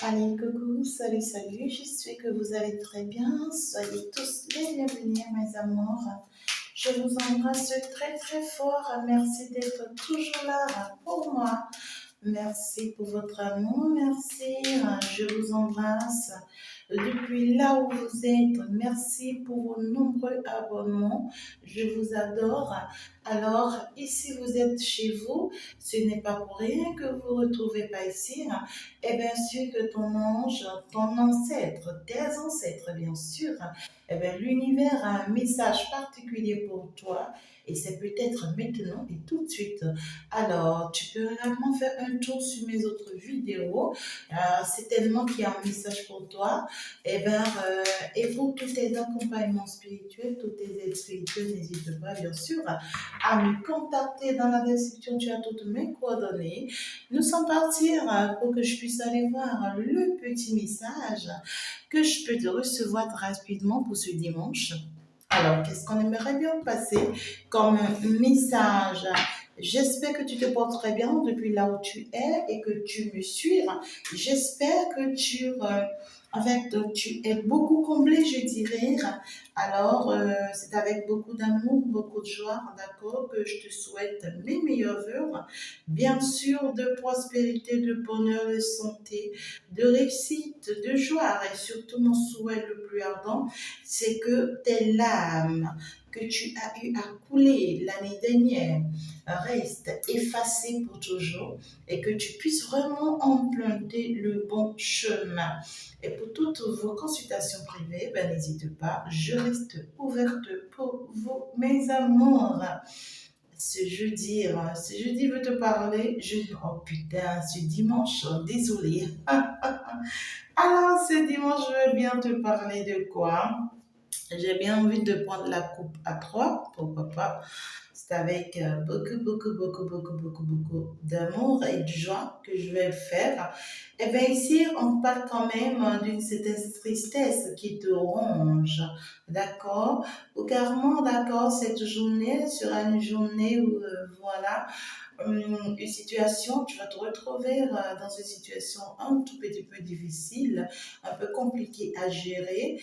Allez, coucou, salut, salut, j'espère que vous allez très bien. Soyez tous les bienvenus, mes amours. Je vous embrasse très, très fort. Merci d'être toujours là pour moi. Merci pour votre amour, merci. Je vous embrasse depuis là où vous êtes. Merci pour vos nombreux abonnements. Je vous adore. Alors, ici, vous êtes chez vous. Ce n'est pas pour rien que vous ne retrouvez pas ici. Et bien sûr que ton ange, ton ancêtre, tes ancêtres, bien sûr, eh bien, l'univers a un message particulier pour toi. Et c'est peut-être maintenant et tout de suite. Alors, tu peux également faire un tour sur mes autres vidéos. C'est tellement qu'il y a un message pour toi. Et pour tous tes accompagnements spirituels, tous tes aides spirituelles, n'hésite pas, bien sûr, à me contacter dans la description. Tu as toutes mes coordonnées. Nous sommes partis pour que je puisse aller voir le petit message que je peux te recevoir rapidement pour ce dimanche. Alors, qu'est-ce qu'on aimerait bien passer comme message? J'espère que tu te portes très bien depuis là où tu es et que tu me suis. J'espère que tu es beaucoup comblé, je dirais. Alors, c'est avec beaucoup d'amour, beaucoup de joie, d'accord, que je te souhaite mes meilleurs vœux. Bien sûr, de prospérité, de bonheur, de santé, de réussite, de joie. Et surtout, mon souhait le plus ardent, c'est que tes larmes que tu as eu à couler l'année dernière restent effacées pour toujours et que tu puisses vraiment emprunter le bon chemin. Et pour toutes vos consultations privées, ben, n'hésite pas, je reste ouverte pour vous, mes amours. Ce jeudi veut te parler. Oh putain, ce dimanche, désolé. Alors, ce dimanche, je veux bien te parler de quoi? J'ai bien envie de prendre la coupe à trois, pourquoi pas. C'est avec beaucoup d'amour et de joie que je vais le faire. Et bien ici, on parle quand même d'une certaine tristesse qui te ronge, d'accord? Ou carrément, d'accord, cette journée sera une journée où, voilà, une situation, tu vas te retrouver dans une situation un tout petit peu difficile, un peu compliquée à gérer.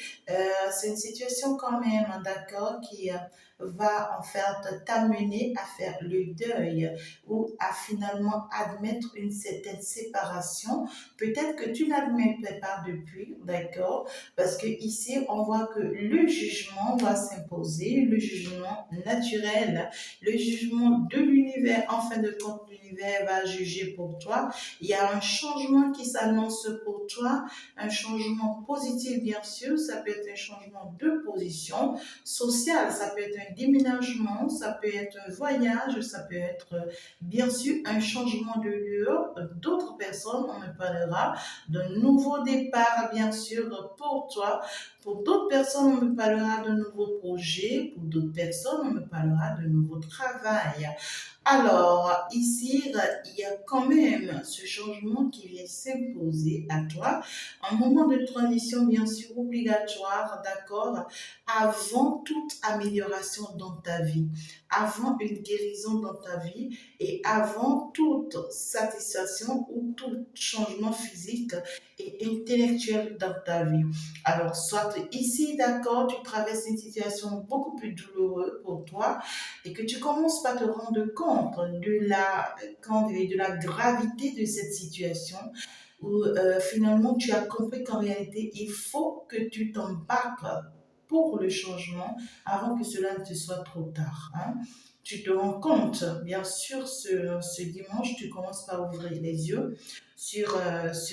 C'est une situation quand même, d'accord, qui va en fait t'amener à faire le deuil ou à finalement admettre une certaine séparation. Peut-être que tu n'admettais pas depuis, d'accord, parce que ici on voit que le jugement va s'imposer, le jugement naturel, le jugement de l'univers. En fin de compte, l'univers va juger pour toi. Il y a un changement qui s'annonce pour toi, un changement positif bien sûr, ça peut être un changement de position sociale, ça peut être un déménagement, ça peut être un voyage, ça peut être bien sûr un changement de lieu. D'autres personnes, on me parlera d'un nouveau départ bien sûr pour toi. Pour d'autres personnes, on me parlera de nouveaux projets. Pour d'autres personnes, on me parlera de nouveau travail. Alors, ici, il y a quand même ce changement qui vient s'imposer à toi. Un moment de transition, bien sûr, obligatoire, d'accord, avant toute amélioration dans ta vie, avant une guérison dans ta vie et avant toute satisfaction ou tout changement physique et intellectuel dans ta vie. Alors, soit ici, d'accord, tu traverses une situation beaucoup plus douloureuse pour toi et que tu commences pas à te rendre compte de la gravité de cette situation où finalement tu as compris qu'en réalité, il faut que tu t'embarques pour le changement avant que cela ne te soit trop tard. Hein. Tu te rends compte, bien sûr, ce dimanche, tu commences par ouvrir les yeux sur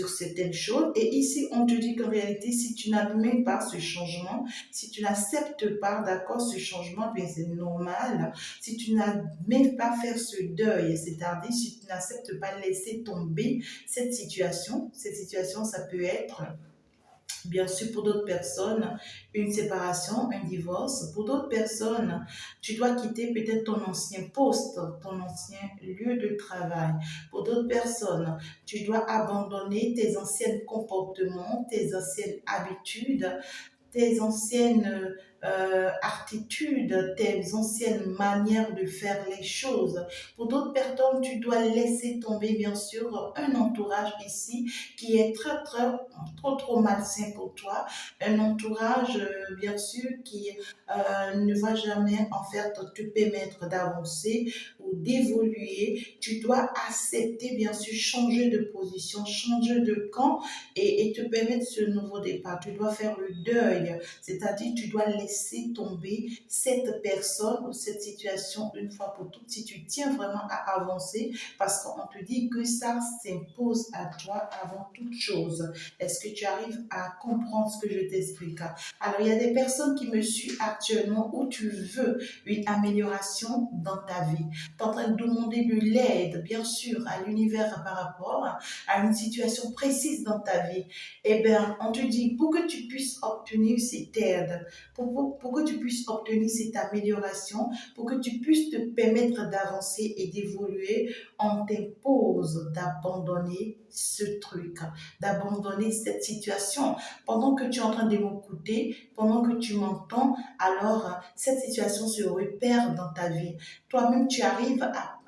certaines choses. Et ici, on te dit qu'en réalité, si tu n'admets pas ce changement, si tu n'acceptes pas, d'accord, ce changement, bien c'est normal. Si tu n'admets pas faire ce deuil, c'est-à-dire si tu n'acceptes pas laisser tomber cette situation, ça peut être bien sûr, pour d'autres personnes, une séparation, un divorce. Pour d'autres personnes, tu dois quitter peut-être ton ancien poste, ton ancien lieu de travail. Pour d'autres personnes, tu dois abandonner tes anciens comportements, tes anciennes habitudes, tes anciennes attitudes, tes anciennes manières de faire les choses. Pour d'autres personnes, tu dois laisser tomber, bien sûr, un entourage ici qui est trop malsain pour toi. Un entourage, bien sûr, qui ne va jamais, en fait, te permettre d'avancer ou d'évoluer. Tu dois accepter, bien sûr, changer de position, changer de camp et te permettre ce nouveau départ. Tu dois faire le deuil, c'est-à-dire tu dois laisser tomber cette personne ou cette situation une fois pour toutes si tu tiens vraiment à avancer parce qu'on te dit que ça s'impose à toi avant toute chose. Est-ce que tu arrives à comprendre ce que je t'explique? Alors, il y a des personnes qui me suivent actuellement où tu veux une amélioration dans ta vie. Tu es en train de demander de l'aide, bien sûr, à l'univers par rapport à une situation précise dans ta vie. Eh bien, on te dit, pour que tu puisses obtenir cette aide, pour que tu puisses obtenir cette amélioration, pour que tu puisses te permettre d'avancer et d'évoluer, on t'impose d'abandonner ce truc, d'abandonner cette situation. Pendant que tu es en train de m'écouter, pendant que tu m'entends, alors cette situation se repère dans ta vie. Toi-même, tu arrives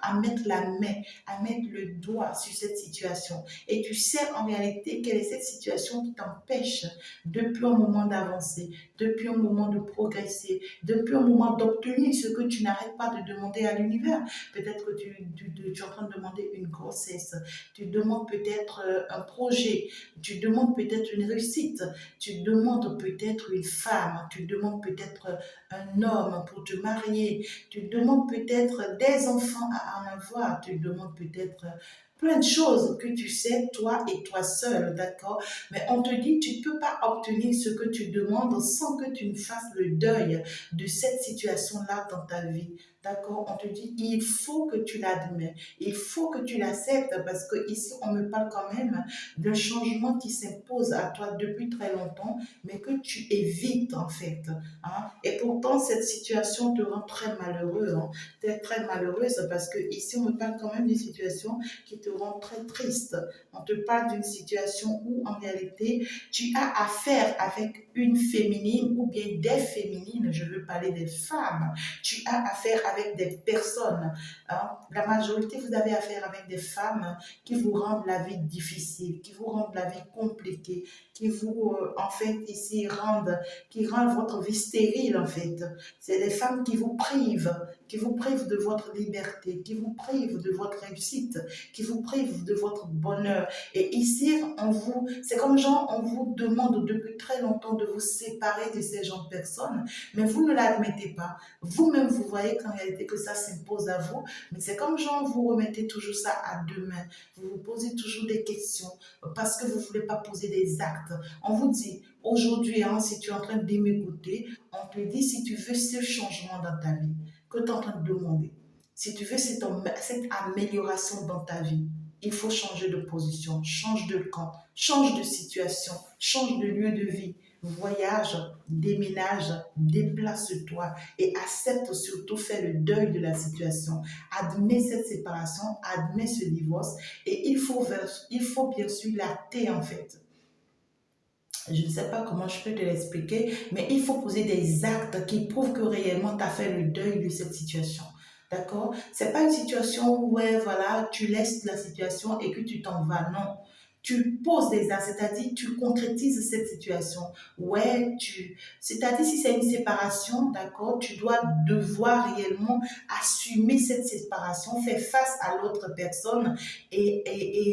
à mettre la main, à mettre le doigt sur cette situation. Et tu sais en réalité quelle est cette situation qui t'empêche depuis un moment d'avancer, depuis un moment de progresser, depuis un moment d'obtenir ce que tu n'arrêtes pas de demander à l'univers. Peut-être que tu es en train de demander une grossesse, tu demandes peut-être un projet, tu demandes peut-être une réussite, tu demandes peut-être une femme, tu demandes peut-être un homme pour te marier, tu demandes peut-être des enfants à en avoir, tu demandes peut-être plein de choses que tu sais, toi et toi seul, d'accord? Mais on te dit, tu ne peux pas obtenir ce que tu demandes sans que tu ne fasses le deuil de cette situation-là dans ta vie. D'accord? On te dit, il faut que tu l'admets, il faut que tu l'acceptes parce que ici, on me parle quand même d'un changement qui s'impose à toi depuis très longtemps, mais que tu évites en fait. Hein? Et pourtant, cette situation te rend très malheureux. Hein? Tu es très malheureuse parce que ici, on me parle quand même d'une situation qui te rend très triste. On te parle d'une situation où en réalité, tu as affaire avec une féminine ou bien des féminines, je veux parler des femmes. Tu as affaire avec des personnes. Hein? La majorité, vous avez affaire avec des femmes qui vous rendent la vie difficile, qui vous rendent la vie compliquée, qui vous, en fait, ici, qui rendent votre vie stérile, en fait. C'est des femmes qui vous privent de votre liberté, qui vous privent de votre réussite, qui vous privent de votre bonheur. Et ici, c'est comme genre, on vous demande depuis très longtemps de vous séparer de ces gens de personnes, mais vous ne l'admettez pas. Vous-même, vous voyez qu'en réalité, que ça s'impose à vous, mais c'est comme genre, vous remettez toujours ça à demain. Vous vous posez toujours des questions parce que vous ne voulez pas poser des actes. On vous dit, aujourd'hui, hein, si tu es en train de m'écouter, on te dit si tu veux ce changement dans ta vie, que tu es en train de demander, si tu veux cette amélioration dans ta vie, il faut changer de position, change de camp, change de situation, change de lieu de vie, voyage, déménage, déplace-toi et accepte surtout, fais le deuil de la situation. Admets cette séparation, admets ce divorce et il faut bien sûr l'acter en fait. Je ne sais pas comment je peux te l'expliquer, mais il faut poser des actes qui prouvent que réellement tu as fait le deuil de cette situation. D'accord? C'est pas une situation où, ouais, voilà, tu laisses la situation et que tu t'en vas. Non. Tu poses des actes, c'est-à-dire tu concrétises cette situation. Ouais, c'est-à-dire si c'est une séparation, d'accord, tu dois devoir réellement assumer cette séparation, faire face à l'autre personne et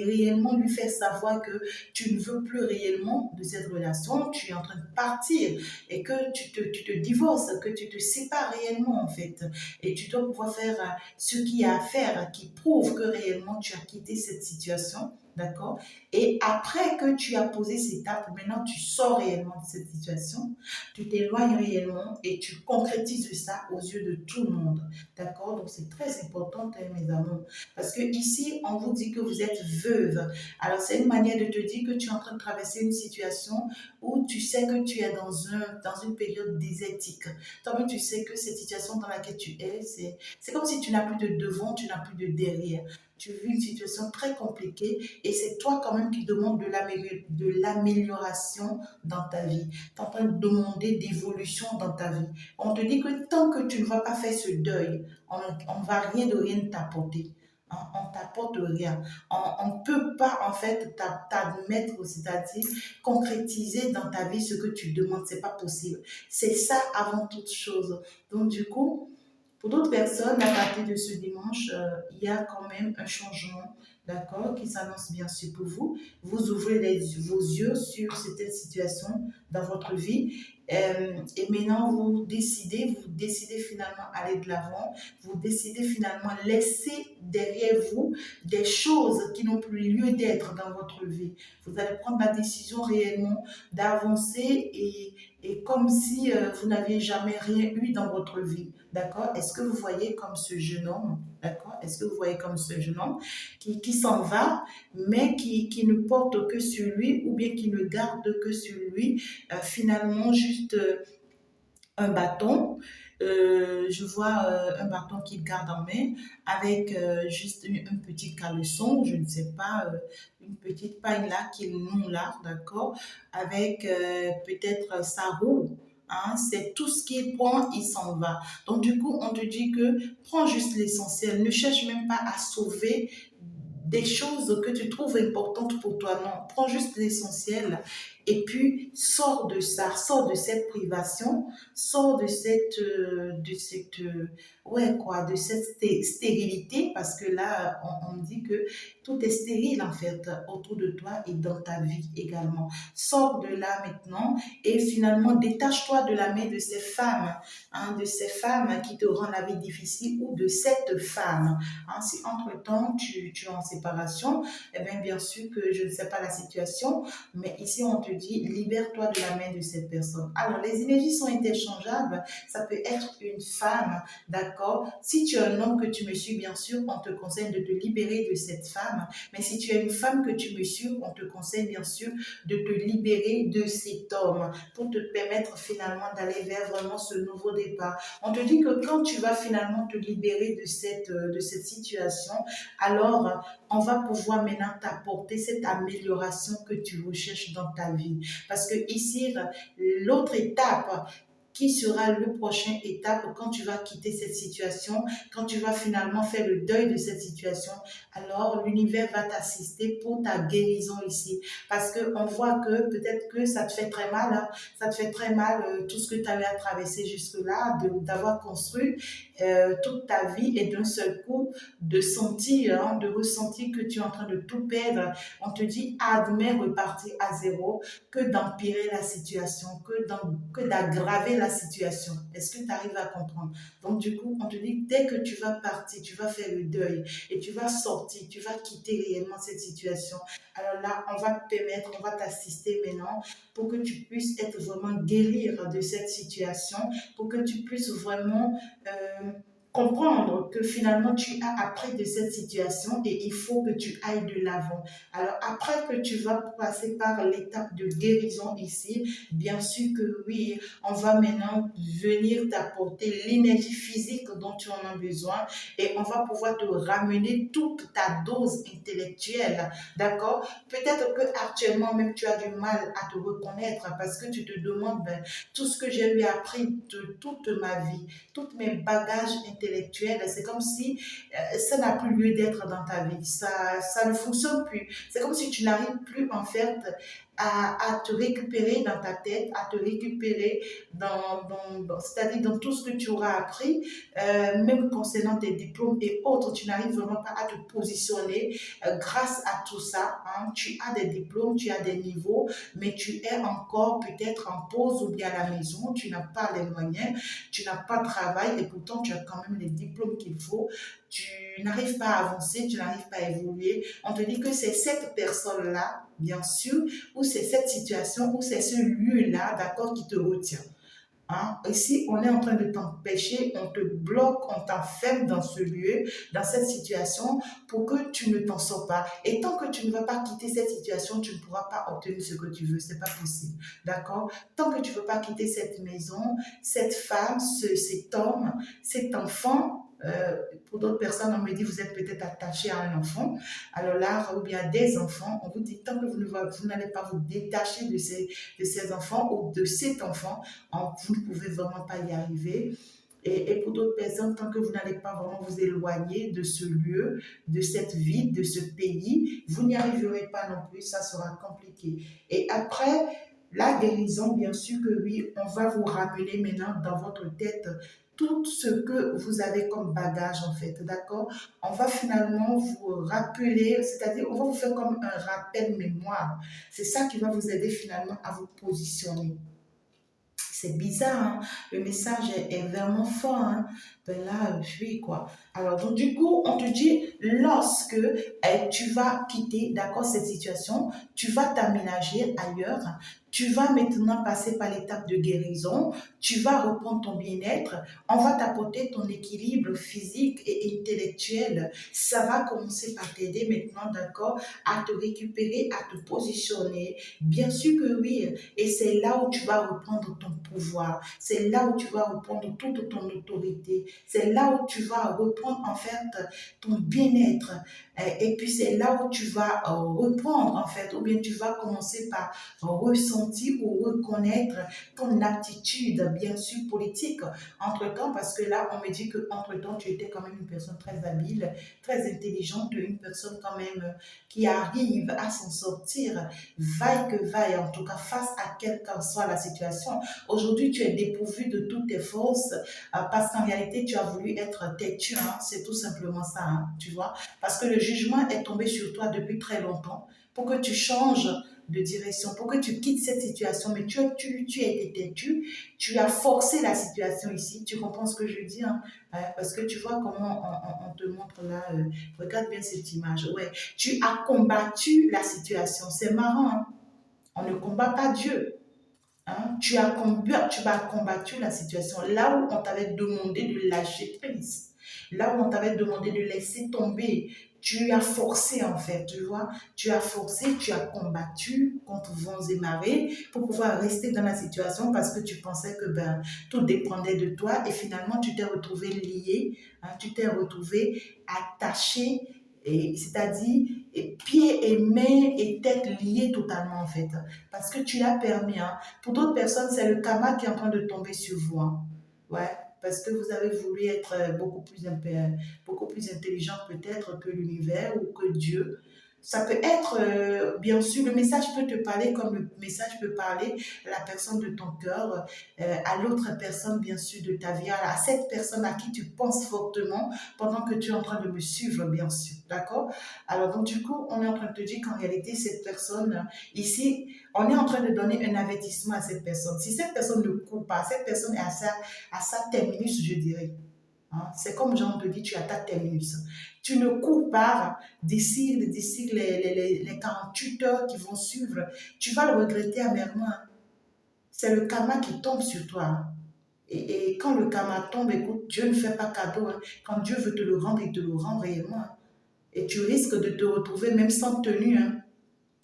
réellement lui faire savoir que tu ne veux plus réellement de cette relation, tu es en train de partir et que tu te divorces, que tu te sépares réellement en fait. Et tu dois pouvoir faire ce qu'il y a à faire qui prouve que réellement tu as quitté cette situation. D'accord? Et après que tu as posé ces actes, maintenant tu sors réellement de cette situation, tu t'éloignes réellement et tu concrétises ça aux yeux de tout le monde. D'accord? Donc c'est très important, mes amours. Parce que ici, on vous dit que vous êtes veuve. Alors, c'est une manière de te dire que tu es en train de traverser une situation où tu sais que tu es dans une période désertique. Toi-même, tu sais que cette situation dans laquelle tu es, c'est comme si tu n'as plus de devant, tu n'as plus de derrière. tu vis une situation très compliquée et c'est toi quand même qui demandes de l'amélioration dans ta vie. Tu es en train de demander d'évolution dans ta vie. On te dit que tant que tu ne vas pas faire ce deuil, on ne va rien de rien t'apporter. Hein, on t'apporte rien. On ne peut pas en fait t'admettre, c'est-à-dire concrétiser dans ta vie ce que tu demandes. C'est pas possible. C'est ça avant toute chose. Donc du coup, pour d'autres personnes, à partir de ce dimanche, il y a quand même un changement, d'accord, qui s'annonce bien sûr pour vous. Vous ouvrez vos yeux sur certaines situations dans votre vie et maintenant vous décidez finalement aller de l'avant, vous décidez finalement laisser derrière vous des choses qui n'ont plus lieu d'être dans votre vie. Vous allez prendre la décision réellement d'avancer et comme si vous n'aviez jamais rien eu dans votre vie. D'accord? Est-ce que vous voyez comme ce jeune homme? D'accord? Est-ce que vous voyez comme ce jeune homme qui s'en va, mais qui ne porte que sur lui ou bien qui ne garde que sur lui, finalement, juste un bâton. Je vois un bâton qu'il garde en main avec juste un petit caleçon, je ne sais pas, une petite paille là qu'il noue là, d'accord, avec peut-être sa roue. Hein, c'est tout ce qu'il prend, il s'en va. Donc du coup, on te dit que prends juste l'essentiel, ne cherche même pas à sauver des choses que tu trouves importantes pour toi. Non, prends juste l'essentiel et puis sors de ça, sors de cette privation, sors ouais, quoi, de cette stérilité, parce que là, on dit que tout est stérile, en fait, autour de toi et dans ta vie également. Sors de là maintenant et finalement, détache-toi de la main de ces femmes, hein, de ces femmes qui te rendent la vie difficile ou de cette femme. Hein, si entre-temps, tu es en séparation, eh bien sûr que je ne sais pas la situation, mais ici, on te dit, libère-toi de la main de cette personne. Alors, les énergies sont interchangeables. Ça peut être une femme, d'accord? Si tu es un homme que tu me suis, bien sûr, on te conseille de te libérer de cette femme. Mais si tu es une femme que tu me suis, on te conseille, bien sûr, de te libérer de cet homme pour te permettre finalement d'aller vers vraiment ce nouveau départ. On te dit que quand tu vas finalement te libérer de cette situation, alors on va pouvoir maintenant t'apporter cette amélioration que tu recherches dans ta vie. Parce que ici, l'autre étape, qui sera le prochain étape quand tu vas quitter cette situation, quand tu vas finalement faire le deuil de cette situation, alors l'univers va t'assister pour ta guérison ici. Parce qu'on voit que peut-être que ça te fait très mal, hein, ça te fait très mal tout ce que tu avais à traverser jusque-là, d'avoir construit toute ta vie et d'un seul coup de sentir, hein, de ressentir que tu es en train de tout perdre. On te dit, admets repartir à zéro, que d'empirer la situation, que d'aggraver la situation. Est-ce que tu arrives à comprendre? Donc du coup, on te dit, dès que tu vas partir, tu vas faire le deuil et tu vas sortir, tu vas quitter réellement cette situation. Alors là, on va te permettre, on va t'assister maintenant pour que tu puisses être vraiment guérir de cette situation, pour que tu puisses vraiment comprendre que finalement tu as appris de cette situation et il faut que tu ailles de l'avant. Alors après que tu vas passer par l'étape de guérison ici, bien sûr que oui, on va maintenant venir t'apporter l'énergie physique dont tu en as besoin et on va pouvoir te ramener toute ta dose intellectuelle, d'accord? Peut-être que actuellement même tu as du mal à te reconnaître parce que tu te demandes ben, tout ce que j'ai eu appris de toute ma vie, tous mes bagages intellectuels, c'est comme si ça n'a plus lieu d'être dans ta vie. Ça ne fonctionne plus. C'est comme si tu n'arrives plus en fait à te récupérer dans ta tête, à te récupérer c'est-à-dire dans tout ce que tu auras appris, même concernant tes diplômes et autres, tu n'arrives vraiment pas à te positionner grâce à tout ça. Hein. Tu as des diplômes, tu as des niveaux, mais tu es encore peut-être en pause ou bien à la maison, tu n'as pas les moyens, tu n'as pas de travail et pourtant tu as quand même les diplômes qu'il faut. Tu n'arrives pas à avancer, tu n'arrives pas à évoluer. On te dit que c'est cette personne-là, bien sûr, ou c'est cette situation, ou c'est ce lieu-là, d'accord, qui te retient. Hein? Ici, on est en train de t'empêcher, on te bloque, on t'enferme dans ce lieu, dans cette situation, pour que tu ne t'en sors pas. Et tant que tu ne vas pas quitter cette situation, tu ne pourras pas obtenir ce que tu veux. C'est pas possible. D'accord? Tant que tu ne veux pas quitter cette maison, cette femme, cet homme, cet enfant, pour d'autres personnes, on me dit, vous êtes peut-être attaché à un enfant. Alors là, ou bien à des enfants, on vous dit, tant que vous n'allez pas vous détacher de ces enfants ou de cet enfant, vous ne pouvez vraiment pas y arriver. Et pour d'autres personnes, tant que vous n'allez pas vraiment vous éloigner de ce lieu, de cette ville, de ce pays, vous n'y arriverez pas non plus, ça sera compliqué. Et après, la guérison, bien sûr que oui, on va vous ramener maintenant dans votre tête tout ce que vous avez comme bagage en fait, d'accord? On va finalement vous rappeler, c'est-à-dire on va vous faire comme un rappel mémoire. C'est ça qui va vous aider finalement à vous positionner. C'est bizarre, hein? Le message est vraiment fort, hein? Ben là, oui, quoi. Alors, donc, du coup, on te dit, lorsque tu vas quitter, d'accord, cette situation, tu vas t'aménager ailleurs, tu vas maintenant passer par l'étape de guérison, tu vas reprendre ton bien-être, on va t'apporter ton équilibre physique et intellectuel. Ça va commencer par t'aider maintenant, d'accord, à te récupérer, à te positionner. Bien sûr que oui, et c'est là où tu vas reprendre ton pouvoir. C'est là où tu vas reprendre toute ton autorité. C'est là où tu vas reprendre en fait ton bien-être. Et puis c'est là où tu vas reprendre en fait, ou bien tu vas commencer par ressentir ou reconnaître ton aptitude, bien sûr, politique. Entre-temps, parce que là, on me dit que entre-temps, tu étais quand même une personne très habile, très intelligente, une personne quand même qui arrive à s'en sortir vaille que vaille, en tout cas face à quelle que soit la situation. Aujourd'hui, tu es dépourvu de toutes tes forces parce qu'en réalité, tu as voulu être têtu. Hein, c'est tout simplement ça, hein, tu vois. Parce que le jugement est tombé sur toi depuis très longtemps pour que tu changes de direction, pour que tu quittes cette situation. Mais tu as été têtu, tu as forcé la situation ici. Tu comprends ce que je dis, hein? Parce que tu vois comment on te montre là. Regarde bien cette image. Ouais, tu as combattu la situation. C'est marrant, hein? On ne combat pas Dieu. Hein? Tu as combattu la situation. Là où on t'avait demandé de lâcher prise, là où on t'avait demandé de laisser tomber, tu as forcé en fait, tu vois. Tu as forcé, tu as combattu contre vents et marées pour pouvoir rester dans la situation parce que tu pensais que ben, tout dépendait de toi et finalement tu t'es retrouvé lié, hein, tu t'es retrouvé attaché, c'est-à-dire pieds et mains et tête liées totalement en fait. Parce que tu l'as permis. Hein. Pour d'autres personnes, c'est le karma qui est en train de tomber sur vous. Hein. Ouais, parce que vous avez voulu être beaucoup plus intelligent peut-être que l'univers ou que Dieu. Ça peut être, bien sûr, le message peut te parler comme le message peut parler à la personne de ton cœur, à l'autre personne, bien sûr, de ta vie, à cette personne à qui tu penses fortement pendant que tu es en train de me suivre, bien sûr. D'accord? Alors, donc, du coup, on est en train de te dire qu'en réalité, cette personne, ici, on est en train de donner un avertissement à cette personne. Si cette personne ne court pas, cette personne est à sa terminus, je dirais. Hein. C'est comme Jean te dit, tu as ta terminus. Tu ne cours pas d'ici les 48 heures qui vont suivre. Tu vas le regretter amèrement. Hein. C'est le karma qui tombe sur toi. Hein. Et quand le karma tombe, écoute, Dieu ne fait pas cadeau. Hein. Quand Dieu veut te le rendre, il te le rend réellement. Hein. Et tu risques de te retrouver même sans tenue. Hein.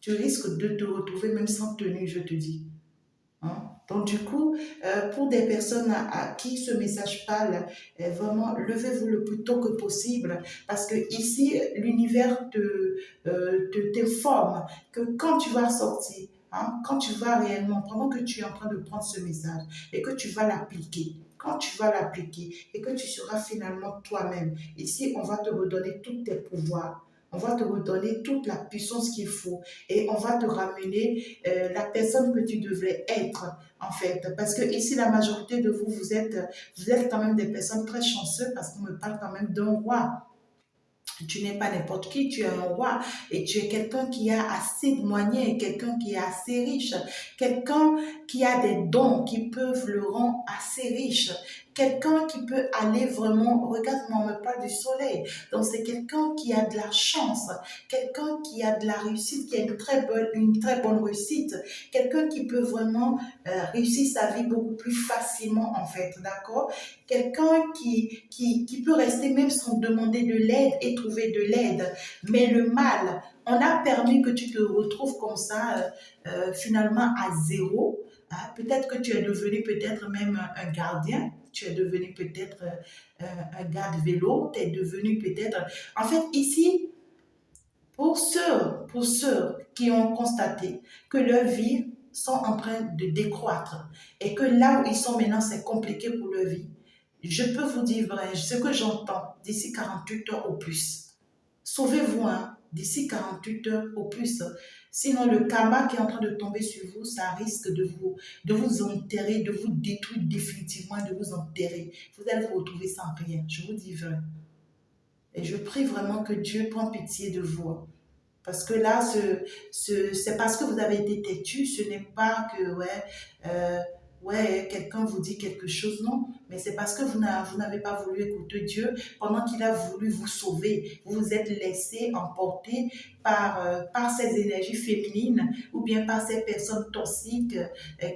Tu risques de te retrouver même sans tenue, je te dis. Hein? Donc du coup, pour des personnes à qui ce message parle, vraiment, levez-vous le plus tôt que possible parce que ici, l'univers t'informe que quand tu vas sortir, hein, quand tu vas réellement, pendant que tu es en train de prendre ce message et que tu vas l'appliquer, quand tu vas l'appliquer et que tu seras finalement toi-même, ici, on va te redonner tous tes pouvoirs. On va te redonner toute la puissance qu'il faut et on va te ramener la personne que tu devrais être, en fait. Parce que ici, la majorité de vous, vous êtes quand même des personnes très chanceuses parce qu'on me parle quand même d'un roi. Tu n'es pas n'importe qui, tu es un roi et tu es quelqu'un qui a assez de moyens, quelqu'un qui est assez riche, quelqu'un qui a des dons qui peuvent le rendre assez riche, quelqu'un qui peut aller vraiment, regarde-moi, on me parle du soleil, donc c'est quelqu'un qui a de la chance, quelqu'un qui a de la réussite, qui a une très bonne réussite, quelqu'un qui peut vraiment réussir sa vie beaucoup plus facilement en fait, d'accord? Quelqu'un qui peut rester même sans demander de l'aide et trouver de l'aide. Mais le mal, on a permis que tu te retrouves comme ça, finalement à zéro. Hein. Peut-être que tu es devenu peut-être même un gardien. tu es devenu peut-être un gars de vélo, tu es devenu peut-être... En fait, ici, pour ceux qui ont constaté que leur vie sont en train de décroître et que là où ils sont maintenant, c'est compliqué pour leur vie, je peux vous dire vrai, ce que j'entends d'ici 48 heures au plus. Sauvez-vous, hein, d'ici 48 heures au plus. Sinon, le karma qui est en train de tomber sur vous, ça risque de vous enterrer, de vous détruire définitivement, de vous enterrer. Vous allez vous retrouver sans rien. Je vous dis vrai. Et je prie vraiment que Dieu prenne pitié de vous, hein. Parce que là, c'est parce que vous avez été têtu, ce n'est pas que, euh, quelqu'un vous dit quelque chose, non. Mais c'est parce que vous n'avez pas voulu écouter Dieu pendant qu'il a voulu vous sauver. Vous vous êtes laissé emporter par ces énergies féminines ou bien par ces personnes toxiques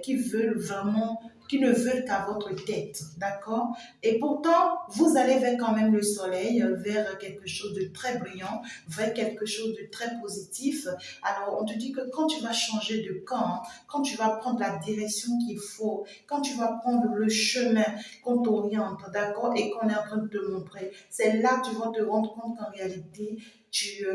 qui veulent vraiment, qui ne veulent qu'à votre tête, d'accord? Et pourtant, vous allez vers quand même le soleil, vers quelque chose de très brillant, vers quelque chose de très positif. Alors, on te dit que quand tu vas changer de camp, quand tu vas prendre la direction qu'il faut, quand tu vas prendre le chemin qu'on t'oriente, d'accord, et qu'on est en train de te montrer, c'est là que tu vas te rendre compte qu'en réalité, tu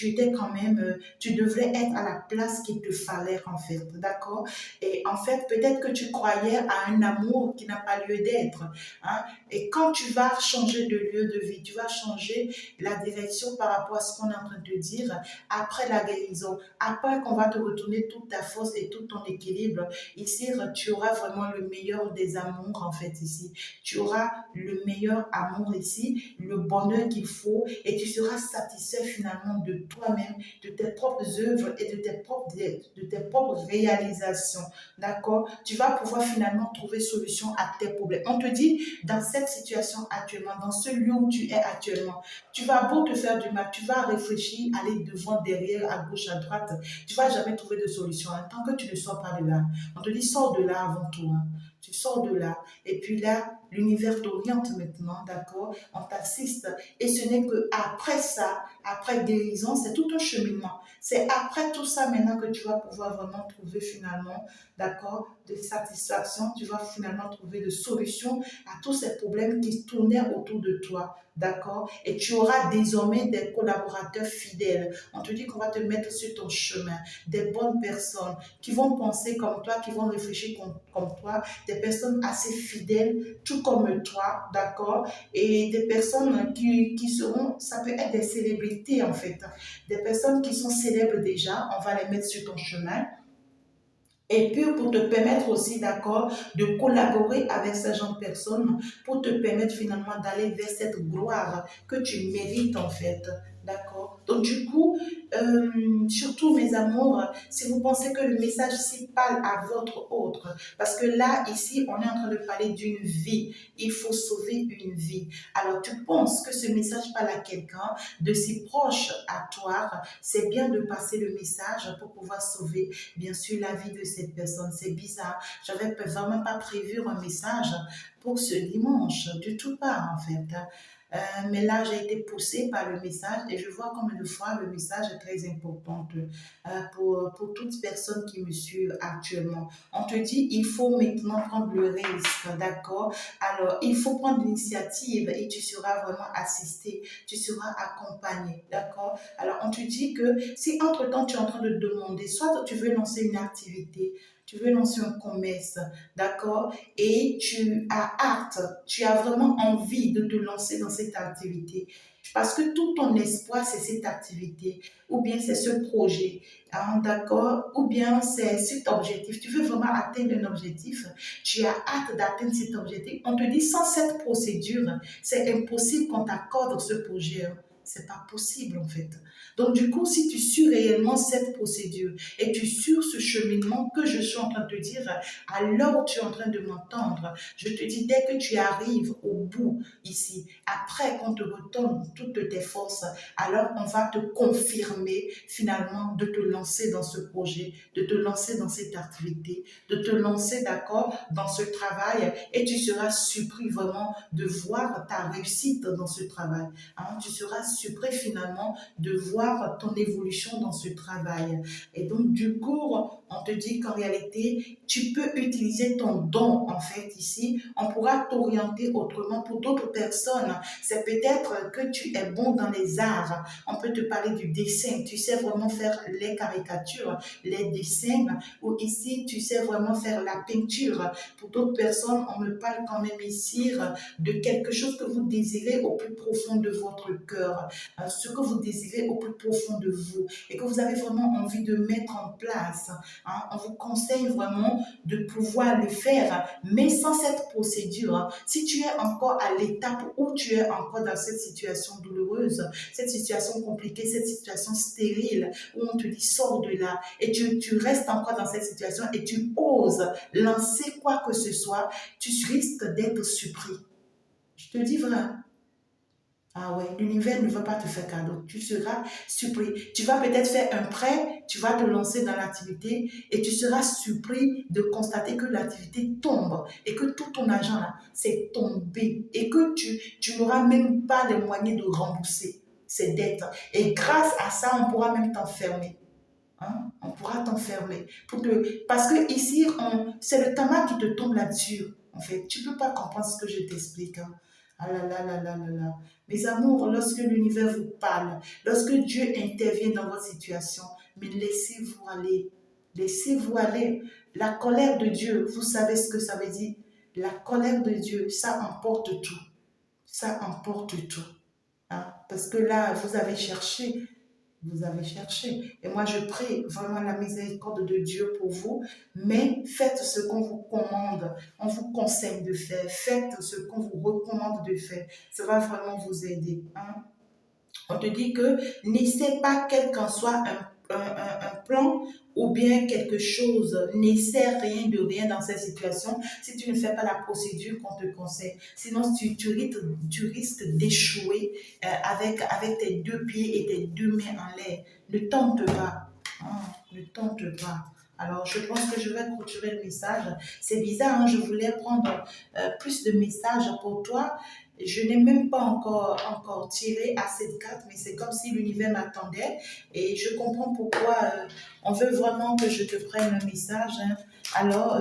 étais quand même, tu devrais être à la place qu'il te fallait en fait, d'accord? Et en fait, peut-être que tu croyais à un amour qui n'a pas lieu d'être, hein? Et quand tu vas changer de lieu de vie, tu vas changer la direction par rapport à ce qu'on est en train de te dire, après la guérison, après qu'on va te retourner toute ta force et tout ton équilibre, ici, tu auras vraiment le meilleur des amours en fait ici. Tu auras le meilleur amour ici, le bonheur qu'il faut et tu seras satisfait finalement de toi-même, de tes propres œuvres et de tes propres réalisations. D'accord? Tu vas pouvoir finalement trouver solution à tes problèmes. On te dit, dans cette situation actuellement, dans ce lieu où tu es actuellement, tu vas beau te faire du mal, tu vas réfléchir, aller devant, derrière, à gauche, à droite, tu vas jamais trouver de solution. Hein, tant que tu ne sors pas de là, on te dit, sors de là avant tout. Hein. Tu sors de là. Et puis là, l'univers t'oriente maintenant, d'accord? On t'assiste. Et ce n'est que après ça, après guérison, c'est tout un cheminement. C'est après tout ça maintenant que tu vas pouvoir vraiment trouver finalement, d'accord, de satisfaction. Tu vas finalement trouver de solutions à tous ces problèmes qui tournaient autour de toi, d'accord? Et tu auras désormais des collaborateurs fidèles. On te dit qu'on va te mettre sur ton chemin, des bonnes personnes qui vont penser comme toi, qui vont réfléchir comme toi, des personnes assez fidèles, tout comme toi, d'accord? Et des personnes qui seront, ça peut être des célébrités en fait, des personnes qui sont célèbres déjà, on va les mettre sur ton chemin. Et puis pour te permettre aussi, d'accord, de collaborer avec ces gens de personnes, pour te permettre finalement d'aller vers cette gloire que tu mérites en fait. D'accord? Donc du coup, surtout mes amours, si vous pensez que le message ici parle à votre autre, parce que là, ici, on est en train de parler d'une vie. Il faut sauver une vie. Alors tu penses que ce message parle à quelqu'un de si proche à toi, c'est bien de passer le message pour pouvoir sauver bien sûr la vie de cette personne. C'est bizarre. J'avais vraiment pas prévu un message pour ce dimanche, du tout pas en fait. Mais là, j'ai été poussée par le message et je vois combien de fois le message est très important pour toute personne qui me suit actuellement. On te dit, il faut maintenant prendre le risque, d'accord? Alors, il faut prendre l'initiative et tu seras vraiment assisté, tu seras accompagné, d'accord? Alors, on te dit que si entre-temps tu es en train de demander, soit tu veux lancer une activité, tu veux lancer un commerce, d'accord? Et tu as hâte, tu as vraiment envie de te lancer dans cette activité. Parce que tout ton espoir, c'est cette activité, ou bien c'est ce projet, hein, d'accord? Ou bien c'est cet objectif. Tu veux vraiment atteindre un objectif, tu as hâte d'atteindre cet objectif. On te dit, sans cette procédure, c'est impossible qu'on t'accorde ce projet. Hein. C'est pas possible en fait. Donc du coup, si tu suis réellement cette procédure et tu suis ce cheminement que je suis en train de te dire, à l'heure où tu es en train de m'entendre, je te dis dès que tu arrives au bout ici, après qu'on te retourne toutes tes forces, alors on va te confirmer finalement de te lancer dans ce projet, de te lancer dans cette activité, de te lancer, d'accord, dans ce travail et tu seras surpris vraiment de voir ta réussite dans ce travail. Hein, tu seras surpris finalement de voir ton évolution dans ce travail. Et donc, du coup, on te dit qu'en réalité, tu peux utiliser ton don, en fait, ici. On pourra t'orienter autrement pour d'autres personnes. C'est peut-être que tu es bon dans les arts. On peut te parler du dessin. Tu sais vraiment faire les caricatures, les dessins. Ou ici, tu sais vraiment faire la peinture. Pour d'autres personnes, on me parle quand même ici de quelque chose que vous désirez au plus profond de votre cœur, ce que vous désirez au plus profond de vous et que vous avez vraiment envie de mettre en place. Hein. On vous conseille vraiment de pouvoir le faire, mais sans cette procédure. Hein. Si tu es encore à l'étape où tu es encore dans cette situation douloureuse, cette situation compliquée, cette situation stérile, où on te dit sors de là, et tu restes encore dans cette situation et tu oses lancer quoi que ce soit, tu risques d'être surpris. Je te dis vrai. Ah ouais, l'univers ne va pas te faire cadeau. Tu seras surpris. Tu vas peut-être faire un prêt, tu vas te lancer dans l'activité et tu seras surpris de constater que l'activité tombe et que tout ton argent là, c'est tombé et que tu n'auras même pas les moyens de rembourser ces dettes. Et grâce à ça, on pourra même t'enfermer. Hein? On pourra t'enfermer. Parce que ici, c'est le tabac qui te tombe là-dessus. En fait, tu ne peux pas comprendre ce que je t'explique. Hein. Ah là là là là là là. Mes amours, lorsque l'univers vous parle, lorsque Dieu intervient dans votre situation, mais laissez-vous aller. Laissez-vous aller. La colère de Dieu, vous savez ce que ça veut dire? La colère de Dieu, ça emporte tout. Ça emporte tout. Hein? Parce que là, vous avez cherché. Et moi, je prie vraiment la miséricorde de Dieu pour vous, mais faites ce qu'on vous commande, on vous conseille de faire, faites ce qu'on vous recommande de faire. Ça va vraiment vous aider. Hein? On te dit que n'essaie pas quel qu'en soit un plan ou bien quelque chose, n'essaie rien de rien dans cette situation si tu ne fais pas la procédure qu'on te conseille. Sinon, tu risques d'échouer avec tes deux pieds et tes deux mains en l'air. Ne tente pas. Hein, ne tente pas. Alors, je pense que je vais clôturer le message. C'est bizarre, hein, je voulais prendre plus de messages pour toi. Je n'ai même pas encore tiré assez de cartes, mais c'est comme si l'univers m'attendait. Et je comprends pourquoi on veut vraiment que je te prenne un message. Hein. Alors,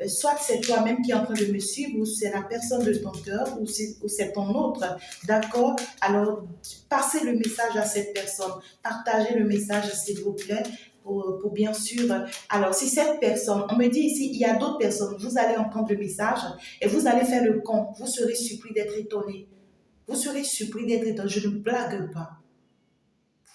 soit c'est toi-même qui es en train de me suivre, ou c'est la personne de ton cœur, ou c'est ton autre. D'accord? Alors, passez le message à cette personne. Partagez le message, s'il vous plaît. Pour bien sûr. Alors, si cette personne, on me dit ici, il y a d'autres personnes, vous allez entendre le message et vous allez faire le con. Vous serez surpris d'être étonné. Vous serez surpris d'être étonné. Je ne blague pas.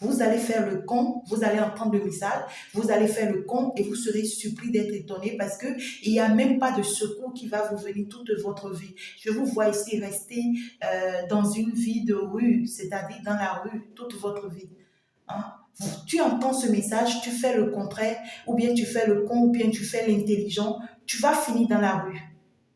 Vous allez faire le con, vous allez entendre le message, vous allez faire le con et vous serez surpris d'être étonné parce qu'il n'y a même pas de secours qui va vous venir toute votre vie. Je vous vois ici rester dans une vie de rue, c'est-à-dire dans la rue toute votre vie. Hein? Tu entends ce message, tu fais le contraire, ou bien tu fais le con, ou bien tu fais l'intelligent, tu vas finir dans la rue.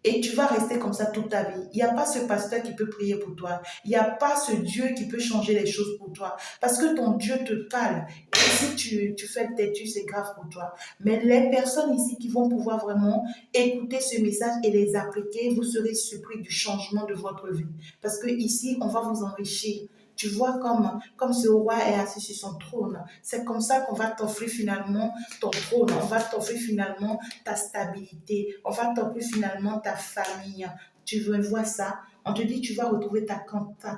Et tu vas rester comme ça toute ta vie. Il n'y a pas ce pasteur qui peut prier pour toi. Il n'y a pas ce Dieu qui peut changer les choses pour toi. Parce que ton Dieu te parle. Et si tu fais le têtu, c'est grave pour toi. Mais les personnes ici qui vont pouvoir vraiment écouter ce message et les appliquer, vous serez surpris du changement de votre vie. Parce que ici, on va vous enrichir. Tu vois comme ce roi est assis sur son trône. C'est comme ça qu'on va t'offrir finalement ton trône. On va t'offrir finalement ta stabilité. On va t'offrir finalement ta famille. Tu veux voir ça? On te dit tu vas retrouver ta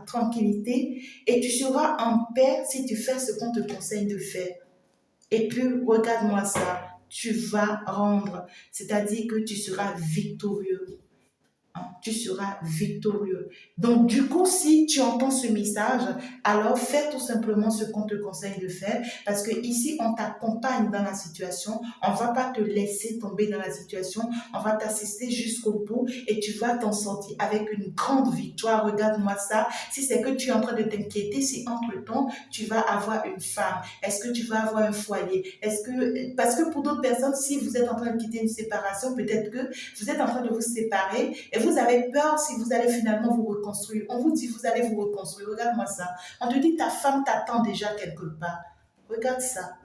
tranquillité et tu seras en paix si tu fais ce qu'on te conseille de faire. Et puis, regarde-moi ça. Tu vas rendre. C'est-à-dire que tu seras victorieux. Hein, tu seras victorieux. Donc, du coup, si tu entends ce message, alors fais tout simplement ce qu'on te conseille de faire parce que ici, on t'accompagne dans la situation. On ne va pas te laisser tomber dans la situation. On va t'assister jusqu'au bout et tu vas t'en sortir avec une grande victoire. Regarde-moi ça. Si c'est que tu es en train de t'inquiéter, si entre-temps, tu vas avoir une femme, est-ce que tu vas avoir un foyer? Parce que pour d'autres personnes, si vous êtes en train de quitter une séparation, peut-être que vous êtes en train de vous séparer et vous avez peur si vous allez finalement vous reconstruire. On vous dit vous allez vous reconstruire. Regarde-moi ça. On te dit ta femme t'attend déjà quelque part. Regarde ça.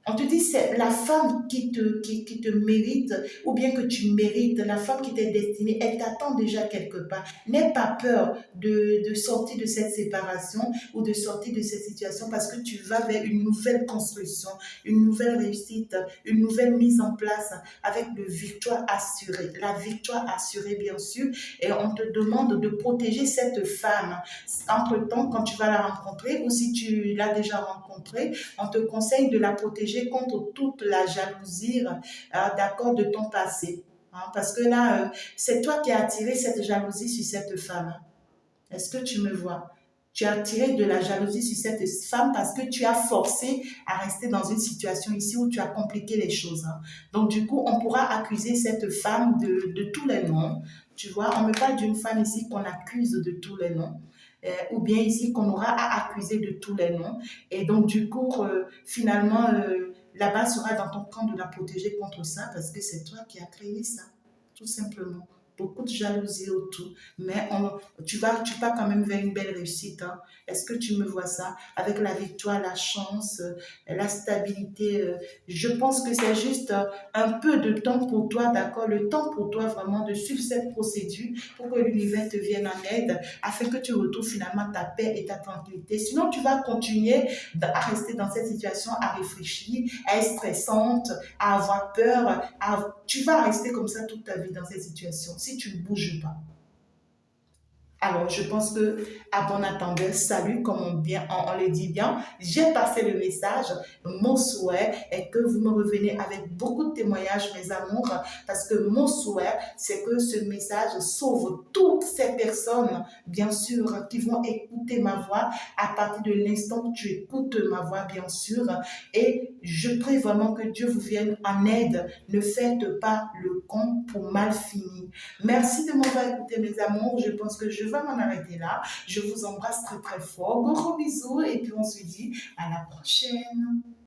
On te dit c'est la femme qui te mérite, ou bien que tu mérites, la femme qui t'est destinée, elle t'attend déjà quelque part. N'aie pas peur de sortir de cette séparation ou de sortir de cette situation parce que tu vas vers une nouvelle construction, une nouvelle réussite, une nouvelle mise en place avec le victoire assurée. La victoire assurée, bien sûr, et on te demande de protéger cette femme. Entre-temps, quand tu vas la rencontrer ou si tu l'as déjà rencontrée, on te conseille de la protéger contre toute la jalousie, d'accord, de ton passé. Hein, parce que là, c'est toi qui as attiré cette jalousie sur cette femme. Est-ce que tu me vois? Tu as attiré de la jalousie sur cette femme parce que tu as forcé à rester dans une situation ici où tu as compliqué les choses. Hein. Donc, du coup, on pourra accuser cette femme de tous les noms. Tu vois, on me parle d'une femme ici qu'on accuse de tous les noms. Ou bien ici qu'on aura à accuser de tous les noms. Et donc, du coup, finalement, là-bas sera dans ton camp de la protéger contre ça parce que c'est toi qui as créé ça, tout simplement. Beaucoup de jalousie autour, mais tu vas quand même vers une belle réussite. Hein. Est-ce que tu me vois ça? Avec la victoire, la chance, la stabilité. Je pense que c'est juste un peu de temps pour toi, d'accord? Le temps pour toi vraiment de suivre cette procédure pour que l'univers te vienne en aide afin que tu retrouves finalement ta paix et ta tranquillité. Sinon, tu vas continuer à rester dans cette situation, à réfléchir, à être stressante, à avoir peur. Tu vas rester comme ça toute ta vie dans cette situation si tu ne bouges pas. Alors, je pense que, à bon entendeur, salut, comme on le dit bien. J'ai passé le message. Mon souhait est que vous me revenez avec beaucoup de témoignages, mes amours, parce que mon souhait, c'est que ce message sauve toutes ces personnes, bien sûr, qui vont écouter ma voix à partir de l'instant que tu écoutes ma voix, bien sûr. Et je prie vraiment que Dieu vous vienne en aide. Ne faites pas le con pour mal finir. Merci de m'avoir écouté, mes amours. Je pense que je vais m'en arrêter là. Je vous embrasse très très fort. Gros bisous et puis on se dit à la prochaine.